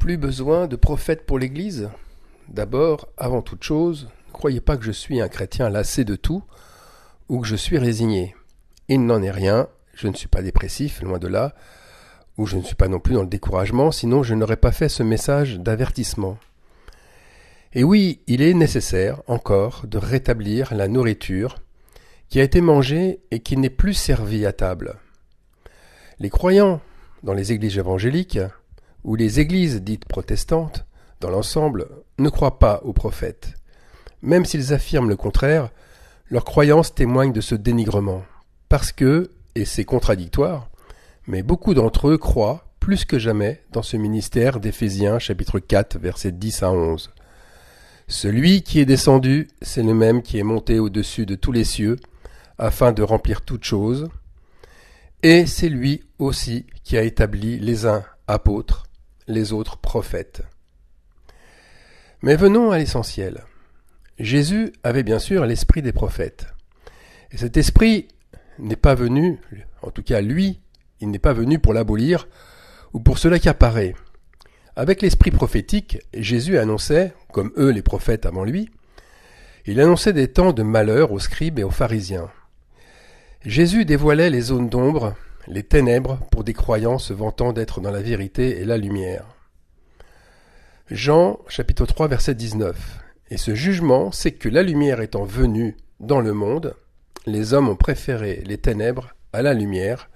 Plus besoin de prophète pour l'Église? D'abord, avant toute chose, ne croyez pas que je suis un chrétien lassé de tout ou que je suis résigné. Il n'en est rien, je ne suis pas dépressif, loin de là, ou je ne suis pas non plus dans le découragement, sinon je n'aurais pas fait ce message d'avertissement. Et oui, il est nécessaire encore de rétablir la nourriture qui a été mangée et qui n'est plus servie à table. Les croyants dans les églises évangéliques ou les églises dites protestantes, dans l'ensemble, ne croient pas aux prophètes. Même s'ils affirment le contraire, leur croyance témoigne de ce dénigrement. Parce que, et c'est contradictoire, mais beaucoup d'entre eux croient, plus que jamais, dans ce ministère d'Éphésiens chapitre 4, versets 10 à 11. Celui qui est descendu, c'est le même qui est monté au-dessus de tous les cieux, afin de remplir toutes choses, et c'est lui aussi qui a établi les uns apôtres, les autres prophètes. Mais venons à l'essentiel. Jésus avait bien sûr l'esprit des prophètes. Et cet esprit n'est pas venu, en tout cas lui, il n'est pas venu pour l'abolir ou pour cela qu'apparaît. Avec l'esprit prophétique, Jésus annonçait, comme eux les prophètes avant lui, il annonçait des temps de malheur aux scribes et aux pharisiens. Jésus dévoilait les zones d'ombre, les ténèbres pour des croyants se vantant d'être dans la vérité et la lumière. Jean, chapitre 3, verset 19. Et ce jugement, c'est que la lumière étant venue dans le monde, les hommes ont préféré les ténèbres à la lumière,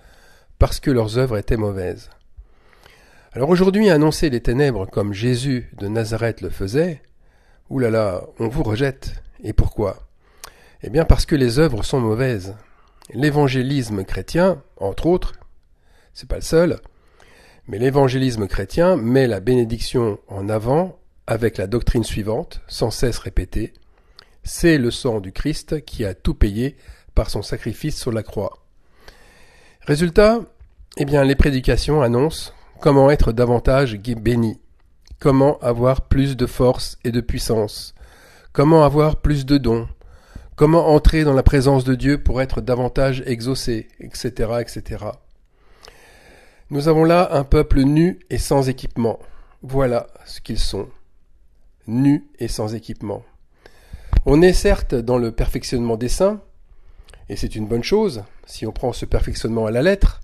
parce que leurs œuvres étaient mauvaises. Alors aujourd'hui, annoncer les ténèbres comme Jésus de Nazareth le faisait, oulala, on vous rejette. Et pourquoi? Eh bien parce que les œuvres sont mauvaises. L'évangélisme chrétien, entre autres, c'est pas le seul, mais l'évangélisme chrétien met la bénédiction en avant avec la doctrine suivante, sans cesse répétée, c'est le sang du Christ qui a tout payé par son sacrifice sur la croix. Résultat, eh bien les prédications annoncent comment être davantage béni, comment avoir plus de force et de puissance, comment avoir plus de dons, comment entrer dans la présence de Dieu pour être davantage exaucé, etc., etc. Nous avons là un peuple nu et sans équipement. Voilà ce qu'ils sont. Nus et sans équipement. On est certes dans le perfectionnement des saints, et c'est une bonne chose, si on prend ce perfectionnement à la lettre,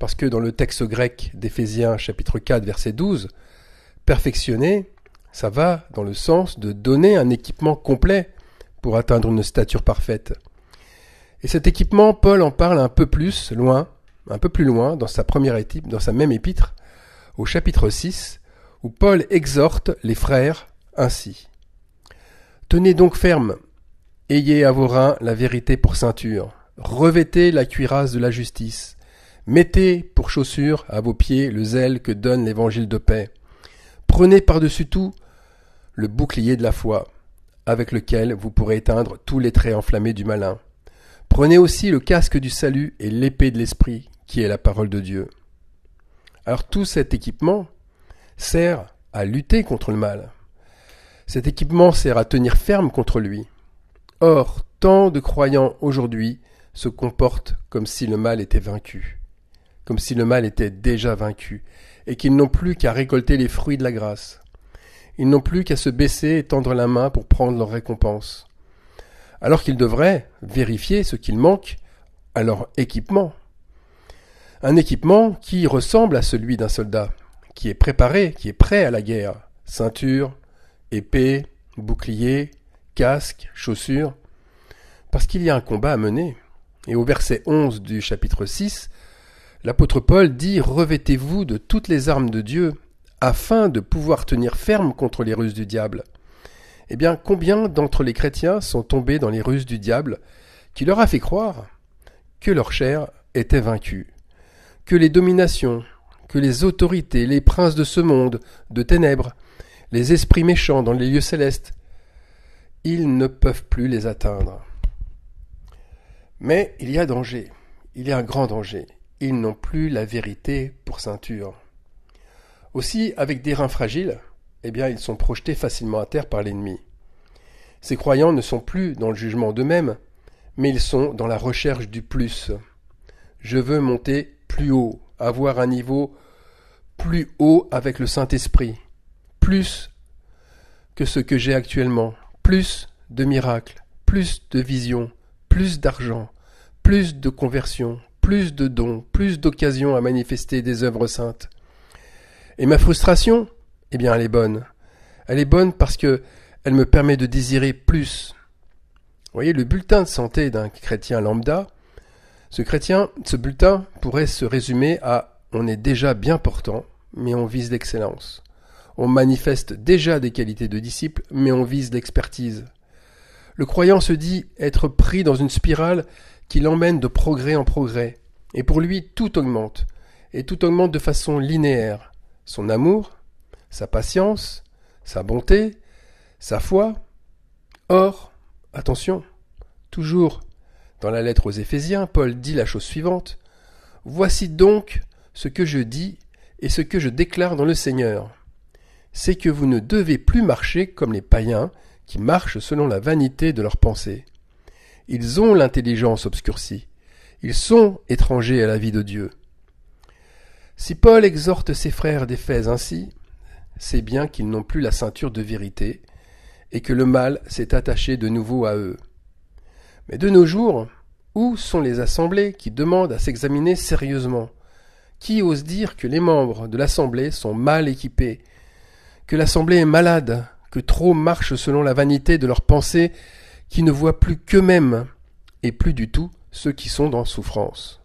parce que dans le texte grec d'Éphésiens chapitre 4, verset 12, perfectionner, ça va dans le sens de donner un équipement complet pour atteindre une stature parfaite. Et cet équipement, Paul en parle un peu plus loin dans sa même épître, au chapitre 6, où Paul exhorte les frères ainsi. Tenez donc ferme, ayez à vos reins la vérité pour ceinture, revêtez la cuirasse de la justice, mettez pour chaussure à vos pieds le zèle que donne l'évangile de paix, prenez par-dessus tout le bouclier de la foi, avec lequel vous pourrez éteindre tous les traits enflammés du malin. Prenez aussi le casque du salut et l'épée de l'esprit, qui est la parole de Dieu. Alors tout cet équipement sert à lutter contre le mal. Cet équipement sert à tenir ferme contre lui. Or, tant de croyants aujourd'hui se comportent comme si le mal était vaincu, comme si le mal était déjà vaincu, et qu'ils n'ont plus qu'à récolter les fruits de la grâce. Ils n'ont plus qu'à se baisser et tendre la main pour prendre leur récompense. Alors qu'ils devraient vérifier ce qu'il manque à leur équipement. Un équipement qui ressemble à celui d'un soldat, qui est préparé, qui est prêt à la guerre. Ceinture, épée, bouclier, casque, chaussures. Parce qu'il y a un combat à mener. Et au verset 11 du chapitre 6, l'apôtre Paul dit « Revêtez-vous de toutes les armes de Dieu, afin de pouvoir tenir ferme contre les ruses du diable. » Eh bien, combien d'entre les chrétiens sont tombés dans les ruses du diable, qui leur a fait croire que leur chair était vaincue, que les dominations, que les autorités, les princes de ce monde, de ténèbres, les esprits méchants dans les lieux célestes, ils ne peuvent plus les atteindre. Mais il y a danger, il y a un grand danger. Ils n'ont plus la vérité pour ceinture. Aussi, avec des reins fragiles, eh bien, ils sont projetés facilement à terre par l'ennemi. Ces croyants ne sont plus dans le jugement d'eux-mêmes, mais ils sont dans la recherche du plus. Je veux monter plus haut, avoir un niveau plus haut avec le Saint-Esprit. plus que ce que j'ai actuellement, plus de miracles, plus de visions, plus d'argent, plus de conversions, plus de dons, plus d'occasions à manifester des œuvres saintes. Et ma frustration, eh bien, elle est bonne. Elle est bonne parce que elle me permet de désirer plus. Vous voyez, le bulletin de santé d'un chrétien lambda, ce bulletin pourrait se résumer à « on est déjà bien portant, mais on vise l'excellence ». On manifeste déjà des qualités de disciple, mais on vise l'expertise. Le croyant se dit être pris dans une spirale qui l'emmène de progrès en progrès. Et pour lui, tout augmente. Et tout augmente de façon linéaire. Son amour, sa patience, sa bonté, sa foi. Or, attention, toujours dans la lettre aux Éphésiens, Paul dit la chose suivante. « Voici donc ce que je dis et ce que je déclare dans le Seigneur. C'est que vous ne devez plus marcher comme les païens qui marchent selon la vanité de leurs pensées. Ils ont l'intelligence obscurcie. Ils sont étrangers à la vie de Dieu. » Si Paul exhorte ses frères d'Éphèse ainsi, c'est bien qu'ils n'ont plus la ceinture de vérité et que le mal s'est attaché de nouveau à eux. Mais de nos jours, où sont les assemblées qui demandent à s'examiner sérieusement? Qui ose dire que les membres de l'assemblée sont mal équipés, que l'assemblée est malade, que trop marchent selon la vanité de leurs pensées, qui ne voient plus qu'eux-mêmes, et plus du tout ceux qui sont dans souffrance?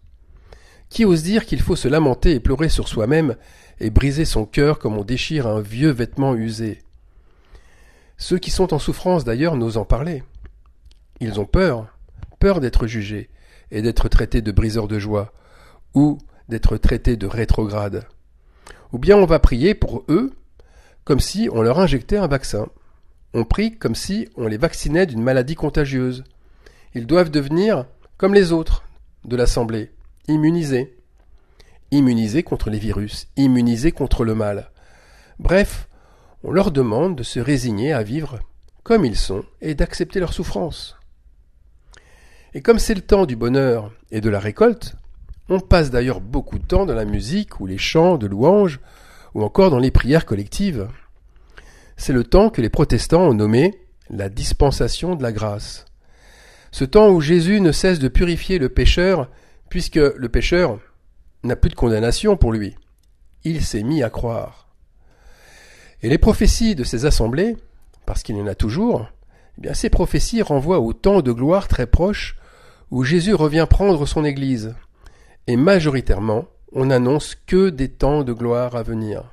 Qui ose dire qu'il faut se lamenter et pleurer sur soi-même, et briser son cœur comme on déchire un vieux vêtement usé? Ceux qui sont en souffrance d'ailleurs n'osent en parler. Ils ont peur d'être jugés, et d'être traités de briseurs de joie, ou d'être traités de rétrogrades. Ou bien on va prier pour eux, comme si on leur injectait un vaccin. On prie comme si on les vaccinait d'une maladie contagieuse. Ils doivent devenir comme les autres de l'Assemblée, immunisés. Immunisés contre les virus, immunisés contre le mal. Bref, on leur demande de se résigner à vivre comme ils sont et d'accepter leur souffrance. Et comme c'est le temps du bonheur et de la récolte, on passe d'ailleurs beaucoup de temps dans la musique ou les chants de louanges, ou encore dans les prières collectives. C'est le temps que les protestants ont nommé la dispensation de la grâce. Ce temps où Jésus ne cesse de purifier le pécheur, puisque le pécheur n'a plus de condamnation pour lui. Il s'est mis à croire. Et les prophéties de ces assemblées, parce qu'il y en a toujours, eh bien ces prophéties renvoient au temps de gloire très proche où Jésus revient prendre son Église. Et majoritairement, on n'annonce que des temps de gloire à venir.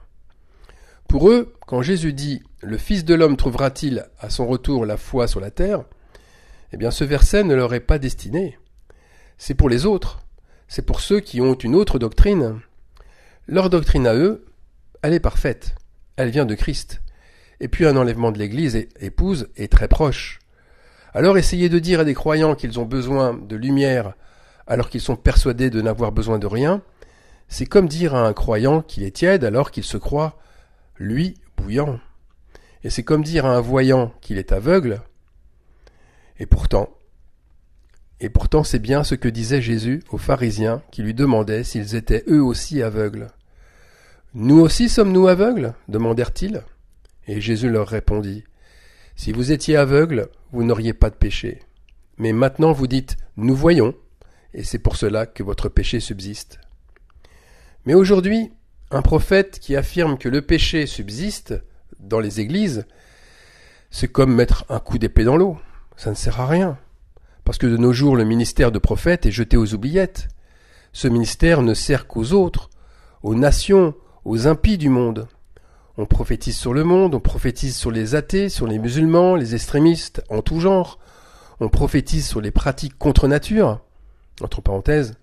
Pour eux, quand Jésus dit « Le Fils de l'homme trouvera-t-il à son retour la foi sur la terre ?» eh bien ce verset ne leur est pas destiné. C'est pour les autres, c'est pour ceux qui ont une autre doctrine. Leur doctrine à eux, elle est parfaite, elle vient de Christ. Et puis un enlèvement de l'Église épouse est très proche. Alors essayer de dire à des croyants qu'ils ont besoin de lumière alors qu'ils sont persuadés de n'avoir besoin de rien, c'est comme dire à un croyant qu'il est tiède alors qu'il se croit, lui, bouillant. Et c'est comme dire à un voyant qu'il est aveugle. Et pourtant c'est bien ce que disait Jésus aux pharisiens qui lui demandaient s'ils étaient eux aussi aveugles. « Nous aussi sommes-nous aveugles ?» demandèrent-ils. Et Jésus leur répondit, « Si vous étiez aveugles, vous n'auriez pas de péché. Mais maintenant vous dites, nous voyons, et c'est pour cela que votre péché subsiste. » Mais aujourd'hui, un prophète qui affirme que le péché subsiste dans les églises, c'est comme mettre un coup d'épée dans l'eau. Ça ne sert à rien. Parce que de nos jours, le ministère de prophète est jeté aux oubliettes. Ce ministère ne sert qu'aux autres, aux nations, aux impies du monde. On prophétise sur le monde, on prophétise sur les athées, sur les musulmans, les extrémistes, en tout genre. On prophétise sur les pratiques contre nature. Entre parenthèses,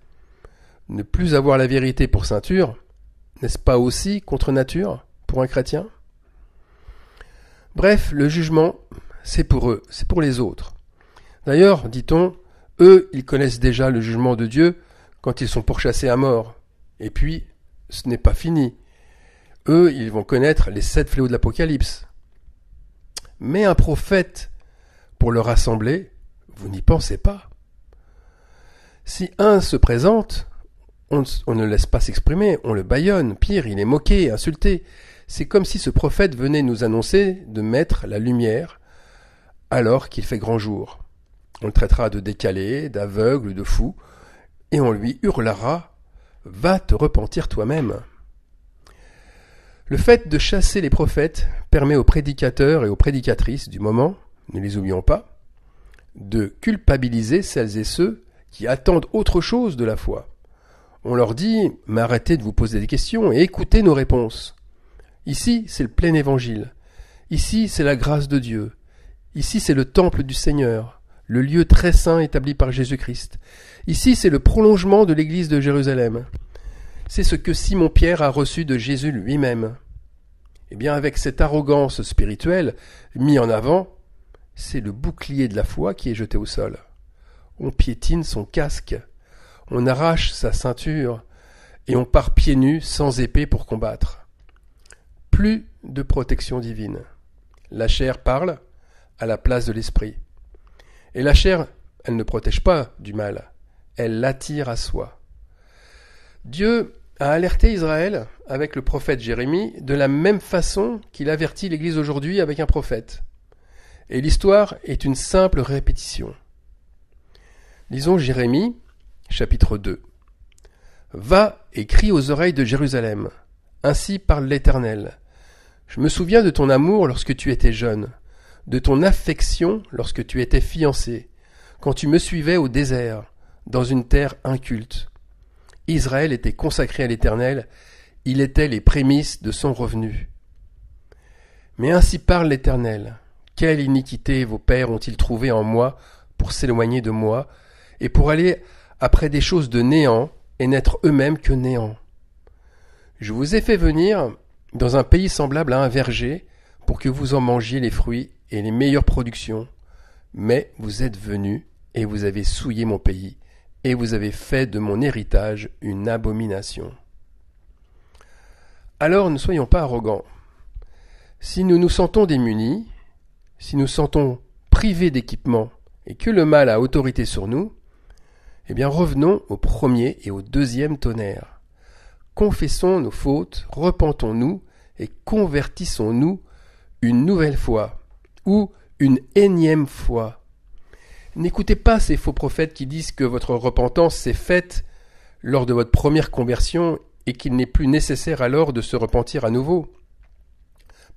ne plus avoir la vérité pour ceinture, n'est-ce pas aussi contre nature pour un chrétien? Bref, le jugement, c'est pour eux, c'est pour les autres. D'ailleurs, dit-on, eux, ils connaissent déjà le jugement de Dieu quand ils sont pourchassés à mort. Et puis, ce n'est pas fini. Eux, ils vont connaître les 7 fléaux de l'Apocalypse. Mais un prophète, pour le rassembler, vous n'y pensez pas. Si un se présente, on ne le laisse pas s'exprimer, on le bâillonne, pire, il est moqué, insulté. C'est comme si ce prophète venait nous annoncer de mettre la lumière alors qu'il fait grand jour. On le traitera de décalé, d'aveugle, de fou, et on lui hurlera « Va te repentir toi-même ». Le fait de chasser les prophètes permet aux prédicateurs et aux prédicatrices du moment, ne les oublions pas, de culpabiliser celles et ceux qui attendent autre chose de la foi. On leur dit « Mais arrêtez de vous poser des questions et écoutez nos réponses. Ici, c'est le plein évangile. Ici, c'est la grâce de Dieu. Ici, c'est le temple du Seigneur, le lieu très saint établi par Jésus-Christ. Ici, c'est le prolongement de l'église de Jérusalem. C'est ce que Simon-Pierre a reçu de Jésus lui-même. » Eh bien, avec cette arrogance spirituelle mise en avant, c'est le bouclier de la foi qui est jeté au sol. On piétine son casque, on arrache sa ceinture, et on part pieds nus sans épée pour combattre. Plus de protection divine. La chair parle à la place de l'esprit. Et la chair, elle ne protège pas du mal, elle l'attire à soi. Dieu a alerté Israël avec le prophète Jérémie de la même façon qu'il avertit l'Église aujourd'hui avec un prophète. Et l'histoire est une simple répétition. Lisons Jérémie, chapitre 2. « Va et crie aux oreilles de Jérusalem. Ainsi parle l'Éternel. Je me souviens de ton amour lorsque tu étais jeune, de ton affection lorsque tu étais fiancé, quand tu me suivais au désert, dans une terre inculte. Israël était consacré à l'Éternel, il était les prémices de son revenu. Mais ainsi parle l'Éternel. Quelle iniquité vos pères ont-ils trouvé en moi pour s'éloigner de moi, et pour aller après des choses de néant, et n'être eux-mêmes que néant. Je vous ai fait venir dans un pays semblable à un verger, pour que vous en mangiez les fruits et les meilleures productions. Mais vous êtes venus, et vous avez souillé mon pays, et vous avez fait de mon héritage une abomination. Alors ne soyons pas arrogants. Si nous nous sentons démunis, si nous sentons privés d'équipement, et que le mal a autorité sur nous, eh bien revenons au premier et au deuxième tonnerre. Confessons nos fautes, repentons-nous et convertissons-nous une nouvelle fois, ou une énième fois. N'écoutez pas ces faux prophètes qui disent que votre repentance s'est faite lors de votre première conversion et qu'il n'est plus nécessaire alors de se repentir à nouveau.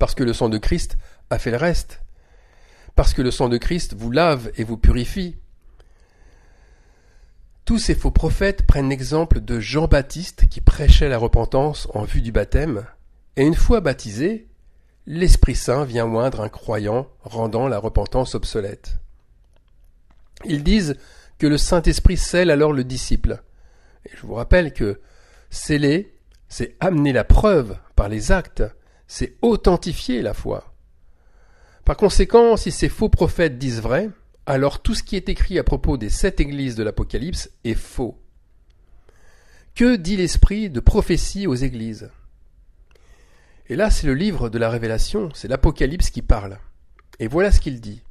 Parce que le sang de Christ a fait le reste. Parce que le sang de Christ vous lave et vous purifie. Tous ces faux prophètes prennent l'exemple de Jean-Baptiste qui prêchait la repentance en vue du baptême, et une fois baptisé, l'Esprit Saint vient oindre un croyant, rendant la repentance obsolète. Ils disent que le Saint-Esprit scelle alors le disciple. Et je vous rappelle que sceller, c'est amener la preuve par les actes, c'est authentifier la foi. Par conséquent, si ces faux prophètes disent vrai, alors tout ce qui est écrit à propos des 7 églises de l'Apocalypse est faux. Que dit l'esprit de prophétie aux églises? Et là, c'est le livre de la Révélation, c'est l'Apocalypse qui parle. Et voilà ce qu'il dit.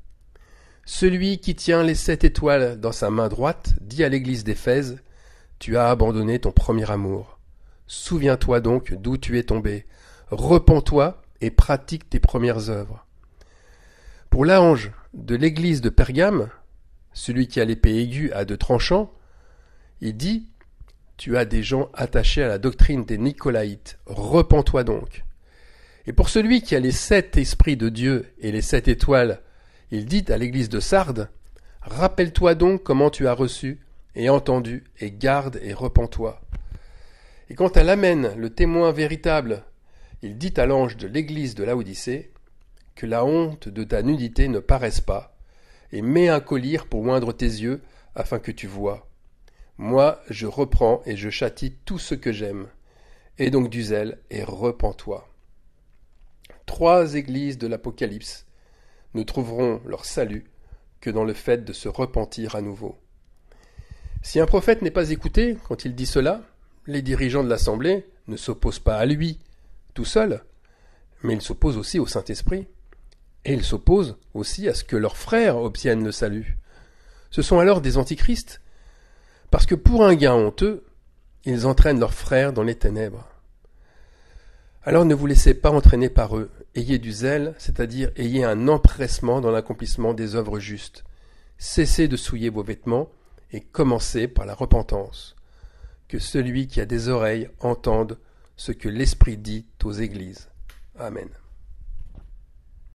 Celui qui tient les 7 étoiles dans sa main droite dit à l'église d'Éphèse, « Tu as abandonné ton premier amour. Souviens-toi donc d'où tu es tombé. Repens-toi et pratique tes premières œuvres. » Pour l'ange de l'église de Pergame, celui qui a l'épée aiguë à 2 tranchants, il dit « Tu as des gens attachés à la doctrine des Nicolaïtes. Repens-toi donc. » Et pour celui qui a les 7 esprits de Dieu et les 7 étoiles, il dit à l'église de Sardes, « Rappelle-toi donc comment tu as reçu et entendu, et garde et repens-toi. » Et quant à l'Amen, le témoin véritable, il dit à l'ange de l'église de Laodicée, « Que la honte de ta nudité ne paraisse pas, et mets un collier pour oindre tes yeux, afin que tu vois. Moi, je reprends et je châtie tout ce que j'aime. Aie donc du zèle et repens-toi. » 3 églises de l'Apocalypse ne trouveront leur salut que dans le fait de se repentir à nouveau. Si un prophète n'est pas écouté quand il dit cela, les dirigeants de l'Assemblée ne s'opposent pas à lui, tout seul, mais ils s'opposent aussi au Saint-Esprit. Et ils s'opposent aussi à ce que leurs frères obtiennent le salut. Ce sont alors des antichrists, parce que pour un gain honteux, ils entraînent leurs frères dans les ténèbres. Alors ne vous laissez pas entraîner par eux, ayez du zèle, c'est-à-dire ayez un empressement dans l'accomplissement des œuvres justes. Cessez de souiller vos vêtements et commencez par la repentance. Que celui qui a des oreilles entende ce que l'Esprit dit aux églises. Amen.